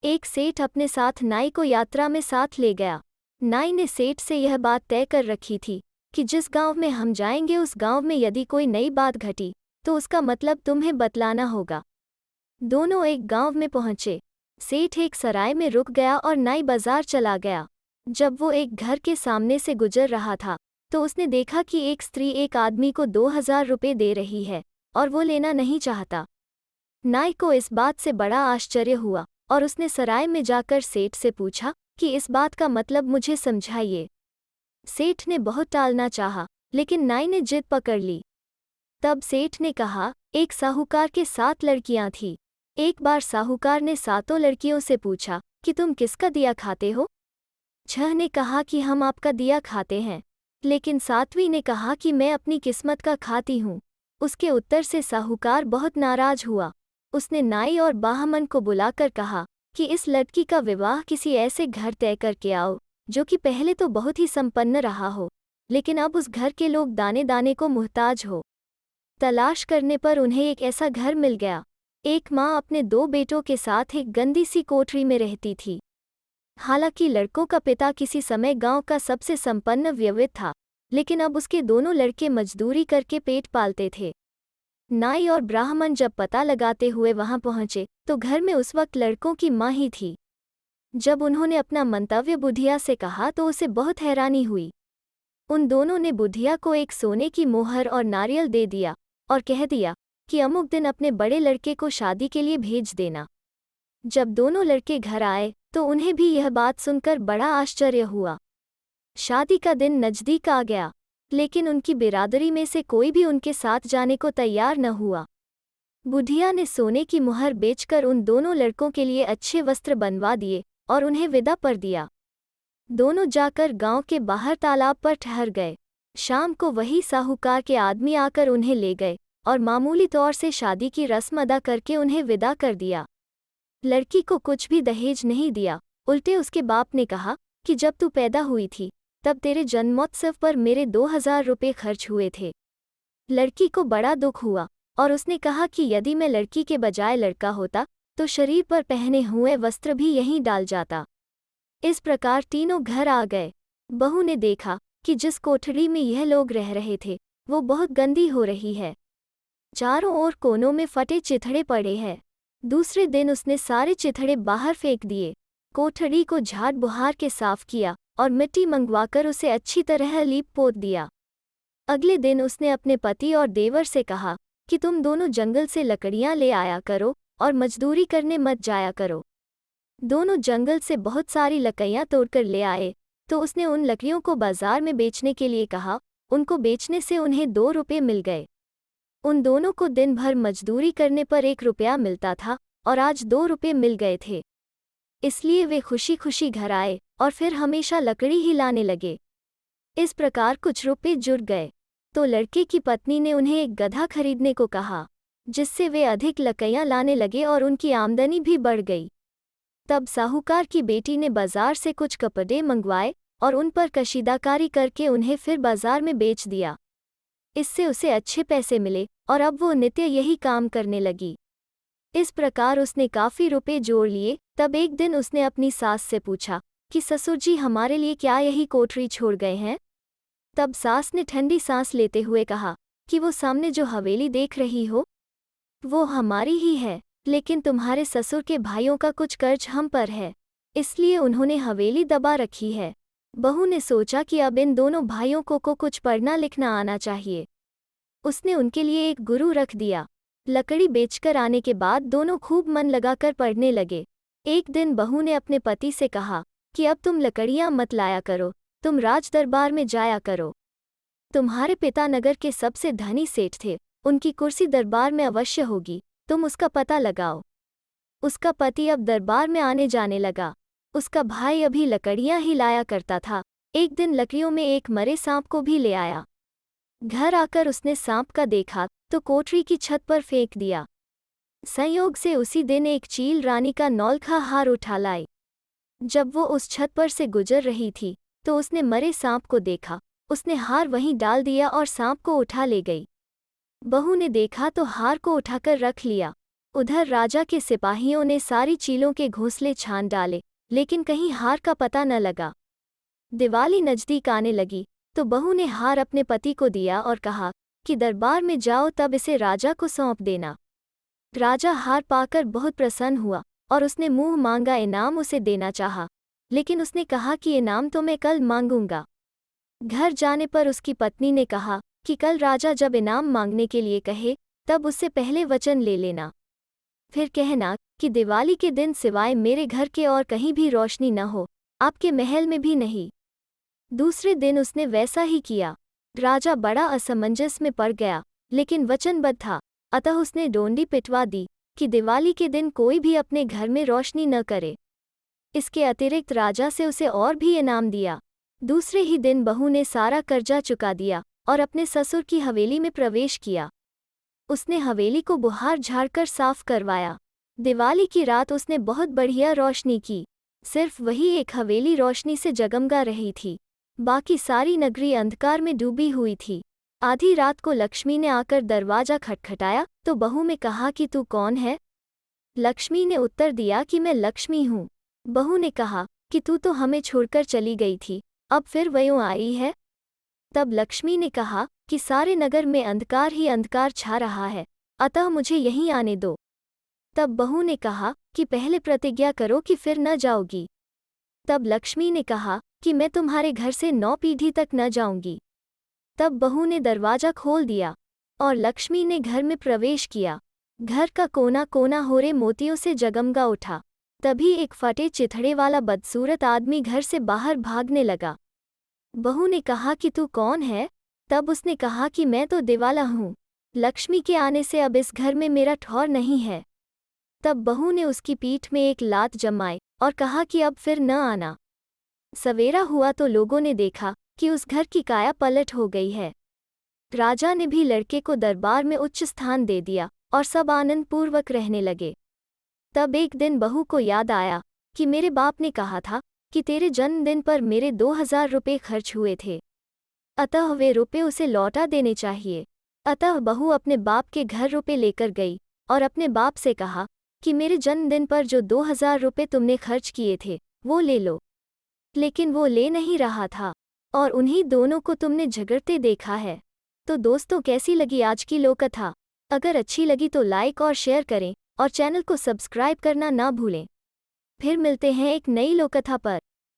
एक सेठ अपने साथ नाई को यात्रा में साथ ले गया। नाई ने सेठ से यह बात तय कर रखी थी कि जिस गांव में हम जाएंगे उस गांव में यदि कोई नई बात घटी तो उसका मतलब तुम्हें बतलाना होगा। दोनों एक गांव में पहुंचे। सेठ एक सराय में रुक गया और नाई बाजार चला गया। जब वो एक घर के सामने से गुजर रहा था तो उसने देखा कि एक स्त्री एक आदमी को 2000 रुपये दे रही है और वो लेना नहीं चाहता। नाई को इस बात से बड़ा आश्चर्य हुआ और उसने सराय में जाकर सेठ से पूछा कि इस बात का मतलब मुझे समझाइए। सेठ ने बहुत टालना चाहा, लेकिन नाई ने जिद पकड़ ली। तब सेठ ने कहा, एक साहूकार के 7 लड़कियां थीं। एक बार साहूकार ने 7 लड़कियों से पूछा कि तुम किसका दिया खाते हो? 6 ने कहा कि हम आपका दिया खाते हैं, लेकिन 7वीं ने कहा कि मैं अपनी किस्मत का खाती हूँ। उसके उत्तर से साहूकार बहुत नाराज हुआ। उसने नाई और बाहमन को बुलाकर कहा कि इस लड़की का विवाह किसी ऐसे घर तय करके आओ जो कि पहले तो बहुत ही संपन्न रहा हो, लेकिन अब उस घर के लोग दाने दाने को मुहताज हो। तलाश करने पर उन्हें एक ऐसा घर मिल गया। एक माँ अपने 2 बेटों के साथ एक गंदी सी कोठरी में रहती थी। हालांकि लड़कों का पिता किसी समय गांव का सबसे संपन्न व्यक्ति था, लेकिन अब उसके दोनों लड़के मजदूरी करके पेट पालते थे। नाई और ब्राह्मण जब पता लगाते हुए वहां पहुंचे तो घर में उस वक्त लड़कों की माँ ही थी। जब उन्होंने अपना मंतव्य बुढ़िया से कहा तो उसे बहुत हैरानी हुई। उन दोनों ने बुढ़िया को एक सोने की मोहर और नारियल दे दिया और कह दिया कि अमुक दिन अपने बड़े लड़के को शादी के लिए भेज देना। जब दोनों लड़के घर आए तो उन्हें भी यह बात सुनकर बड़ा आश्चर्य हुआ। शादी का दिन नजदीक आ गया, लेकिन उनकी बिरादरी में से कोई भी उनके साथ जाने को तैयार न हुआ। बुढ़िया ने सोने की मुहर बेचकर उन दोनों लड़कों के लिए अच्छे वस्त्र बनवा दिए और उन्हें विदा कर दिया। दोनों जाकर गांव के बाहर तालाब पर ठहर गए। शाम को वही साहूकार के आदमी आकर उन्हें ले गए और मामूली तौर से शादी की रस्म अदा करके उन्हें विदा कर दिया। लड़की को कुछ भी दहेज नहीं दिया, उल्टे उसके बाप ने कहा कि जब तू पैदा हुई थी तब तेरे जन्मोत्सव पर मेरे 2000 रुपये खर्च हुए थे। लड़की को बड़ा दुख हुआ और उसने कहा कि यदि मैं लड़की के बजाय लड़का होता तो शरीर पर पहने हुए वस्त्र भी यहीं डाल जाता। इस प्रकार तीनों घर आ गए। बहू ने देखा कि जिस कोठरी में यह लोग रह रहे थे वो बहुत गंदी हो रही है। चारों ओर कोनों में फटे चिथड़े पड़े हैं। दूसरे दिन उसने सारे चिथड़े बाहर फेंक दिए, कोठरी को झाड़ बुहार के साफ किया और मिट्टी मंगवाकर उसे अच्छी तरह लीप पोत दिया। अगले दिन उसने अपने पति और देवर से कहा कि तुम दोनों जंगल से लकड़ियां ले आया करो और मजदूरी करने मत जाया करो। दोनों जंगल से बहुत सारी लकड़ियां तोड़कर ले आए तो उसने उन लकड़ियों को बाजार में बेचने के लिए कहा। उनको बेचने से उन्हें 2 रुपये मिल गए। उन दोनों को दिन भर मजदूरी करने पर 1 रुपया मिलता था और आज 2 रुपये मिल गए थे। इसलिए वे खुशी खुशी घर आए और फिर हमेशा लकड़ी ही लाने लगे। इस प्रकार कुछ रुपये जुड़ गए तो लड़के की पत्नी ने उन्हें एक गधा खरीदने को कहा, जिससे वे अधिक लकड़ियां लाने लगे और उनकी आमदनी भी बढ़ गई। तब साहूकार की बेटी ने बाजार से कुछ कपड़े मंगवाए और उन पर कशीदाकारी करके उन्हें फिर बाजार में बेच दिया। इससे उसे अच्छे पैसे मिले और अब वो नित्य यही काम करने लगी। इस प्रकार उसने काफ़ी रुपए जोड़ लिए। तब एक दिन उसने अपनी सास से पूछा कि ससुर जी हमारे लिए क्या यही कोठरी छोड़ गए हैं? तब सास ने ठंडी सांस लेते हुए कहा कि वो सामने जो हवेली देख रही हो वो हमारी ही है, लेकिन तुम्हारे ससुर के भाइयों का कुछ कर्ज हम पर है, इसलिए उन्होंने हवेली दबा रखी है। बहू ने सोचा कि अब इन दोनों भाइयों को कुछ पढ़ना लिखना आना चाहिए। उसने उनके लिए एक गुरु रख दिया। लकड़ी बेचकर आने के बाद दोनों खूब मन लगाकर पढ़ने लगे। एक दिन बहू ने अपने पति से कहा कि अब तुम लकड़ियां मत लाया करो, तुम राज दरबार में जाया करो। तुम्हारे पिता नगर के सबसे धनी सेठ थे, उनकी कुर्सी दरबार में अवश्य होगी, तुम उसका पता लगाओ। उसका पति अब दरबार में आने जाने लगा। उसका भाई अभी लकड़ियां ही लाया करता था। एक दिन लकड़ियों में एक मरे सांप को भी ले आया। घर आकर उसने सांप का देखा तो कोठरी की छत पर फेंक दिया। संयोग से उसी दिन एक चील रानी का नौलखा हार उठा लाई। जब वो उस छत पर से गुजर रही थी तो उसने मरे सांप को देखा। उसने हार वहीं डाल दिया और सांप को उठा ले गई। बहू ने देखा तो हार को उठाकर रख लिया। उधर राजा के सिपाहियों ने सारी चीलों के घोंसले छान डाले, लेकिन कहीं हार का पता न लगा। दिवाली नजदीक आने लगी तो बहू ने हार अपने पति को दिया और कहा कि दरबार में जाओ, तब इसे राजा को सौंप देना। राजा हार पाकर बहुत प्रसन्न हुआ और उसने मुंह मांगा इनाम उसे देना चाहा, लेकिन उसने कहा कि इनाम तो मैं कल मांगूंगा। घर जाने पर उसकी पत्नी ने कहा कि कल राजा जब इनाम मांगने के लिए कहे तब उससे पहले वचन ले लेना, फिर कहना कि दिवाली के दिन सिवाय मेरे घर के और कहीं भी रोशनी न हो, आपके महल में भी नहीं। दूसरे दिन उसने वैसा ही किया। राजा बड़ा असमंजस में पड़ गया, लेकिन वचनबद्ध था, अतः उसने डोंडी पिटवा दी कि दिवाली के दिन कोई भी अपने घर में रोशनी न करे। इसके अतिरिक्त राजा से उसे और भी इनाम दिया। दूसरे ही दिन बहू ने सारा कर्जा चुका दिया और अपने ससुर की हवेली में प्रवेश किया। उसने हवेली को बुहार झाड़कर साफ करवाया। दिवाली की रात उसने बहुत बढ़िया रोशनी की। सिर्फ वही एक हवेली रोशनी से जगमगा रही थी, बाकी सारी नगरी अंधकार में डूबी हुई थी। आधी रात को लक्ष्मी ने आकर दरवाजा खटखटाया तो बहू में कहा कि तू कौन है? लक्ष्मी ने उत्तर दिया कि मैं लक्ष्मी हूँ। बहू ने कहा कि तू तो हमें छोड़कर चली गई थी, अब फिर वयों आई है? तब लक्ष्मी ने कहा कि सारे नगर में अंधकार ही अंधकार छा रहा है, अतः मुझे यहीं आने दो। तब बहू ने कहा कि पहले प्रतिज्ञा करो कि फिर न जाओगी। तब लक्ष्मी ने कहा कि मैं तुम्हारे घर से 9 पीढ़ी तक न जाऊंगी। तब बहू ने दरवाजा खोल दिया और लक्ष्मी ने घर में प्रवेश किया। घर का कोना कोना होरे मोतियों से जगमगा उठा। तभी एक फटे चिथड़े वाला बदसूरत आदमी घर से बाहर भागने लगा। बहू ने कहा कि तू कौन है? तब उसने कहा कि मैं तो दिवाला हूँ, लक्ष्मी के आने से अब इस घर में मेरा ठौर नहीं है। तब बहू ने उसकी पीठ में एक लात जमाई और कहा कि अब फिर न आना। सवेरा हुआ तो लोगों ने देखा कि उस घर की काया पलट हो गई है। राजा ने भी लड़के को दरबार में उच्च स्थान दे दिया और सब आनंद पूर्वक रहने लगे। तब एक दिन बहू को याद आया कि मेरे बाप ने कहा था कि तेरे जन्मदिन पर मेरे 2000 रुपये खर्च हुए थे, अतः वे रुपये उसे लौटा देने चाहिए। अतः बहू अपने बाप के घर रुपये लेकर गई और अपने बाप से कहा कि मेरे जन्मदिन पर जो 2000 रुपये तुमने खर्च किए थे वो ले लो। लेकिन वो ले नहीं रहा था और उन्हीं दोनों को तुमने झगड़ते देखा है। तो दोस्तों, कैसी लगी आज की लोककथा? अगर अच्छी लगी तो लाइक और शेयर करें और चैनल को सब्सक्राइब करना ना भूलें। फिर मिलते हैं एक नई लोककथा पर।